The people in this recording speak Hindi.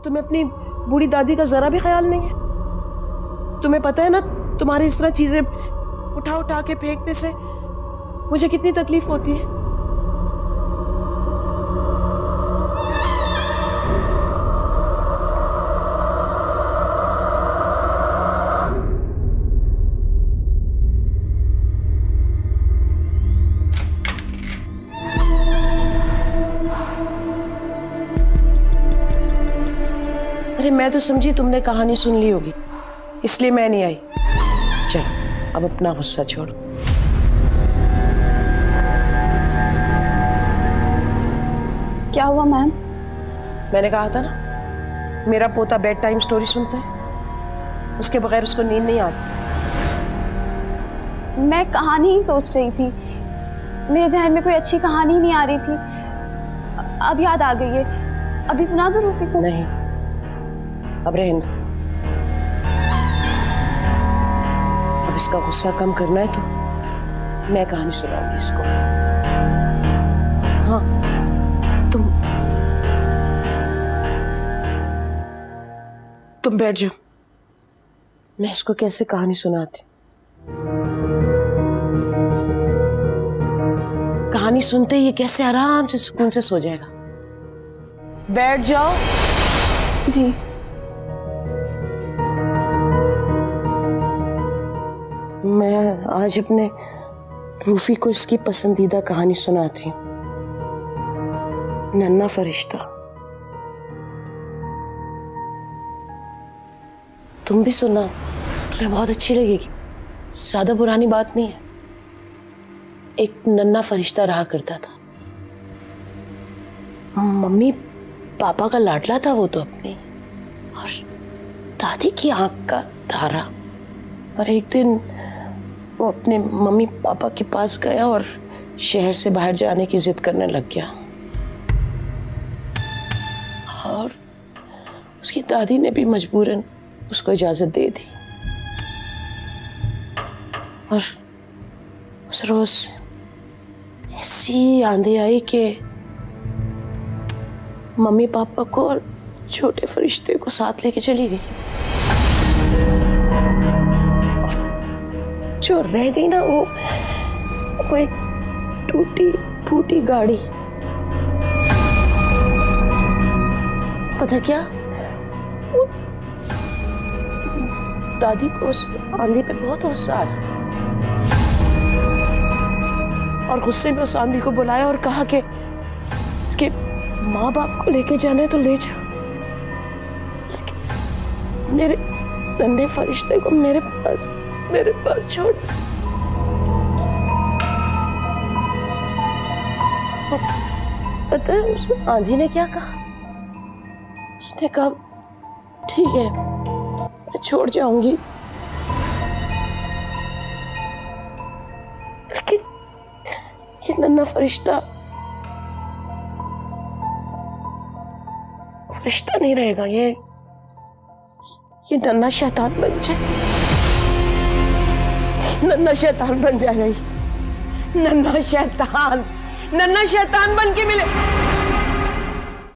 तुम्हें अपनी बूढ़ी दादी का जरा भी ख्याल नहीं है? तुम्हें पता है ना तुम्हारी इस तरह चीजें उठा उठा के फेंकने से मुझे कितनी तकलीफ होती है। अरे मैं तो समझी तुमने कहानी सुन ली होगी, इसलिए मैं नहीं आई। चलो अब अपना गुस्सा छोड़ो। क्या हुआ मैम? मैंने कहा था ना मेरा पोता बेड टाइम स्टोरी सुनता है, उसके बगैर उसको नींद नहीं आती। मैं कहानी ही सोच रही थी, मेरे जहन में कोई अच्छी कहानी नहीं आ रही थी। अब याद आ गई है, अभी सुना दो रूफी को। नहीं, अब रहने दो। अब इसका गुस्सा कम करना है तो मैं कहानी सुनाऊंगी इसको। हाँ तुम बैठ जाओ, मैं इसको कैसे कहानी सुनाती। कहानी सुनते ही ये कैसे आराम से सुकून से सो जाएगा। बैठ जाओ। जी। मैं आज अपने रूफी को इसकी पसंदीदा कहानी सुनाती हूँ, नन्हा फरिश्ता। तुम भी सुनना, तुम्हें बहुत अच्छी लगेगी। ज्यादा पुरानी बात नहीं है। एक नन्हा फरिश्ता रहा करता था, मम्मी पापा का लाडला था वो तो अपनी, और दादी की आंख का तारा। और एक दिन वो अपने मम्मी पापा के पास गया और शहर से बाहर जाने की जिद करने लग गया, और उसकी दादी ने भी मजबूरन उसको इजाजत दे दी। और उस रोज ऐसी आंधी आई कि मम्मी पापा को और छोटे फरिश्ते को साथ लेके चली गई। और जो रह गई ना वो एक टूटी फूटी गाड़ी। पता क्या, दादी को उस आंधी पे बहुत गुस्सा आया और गुस्से में उस आंधी को बुलाया और कहा कि इसके माँ बाप को लेके जाना है तो ले जा, लेकिन मेरे नन्हे फरिश्ते को मेरे पास छोड़। पता है उस आंधी ने क्या कहा? उसने कहा ठीक है मैं छोड़ जाऊंगी, लेकिन ये नन्हा फरिश्ता नहीं रहेगा। ये नन्हा शैतान बन जाए, नन्हा शैतान बन जाएगा। नन्हा शैतान बन के मिले।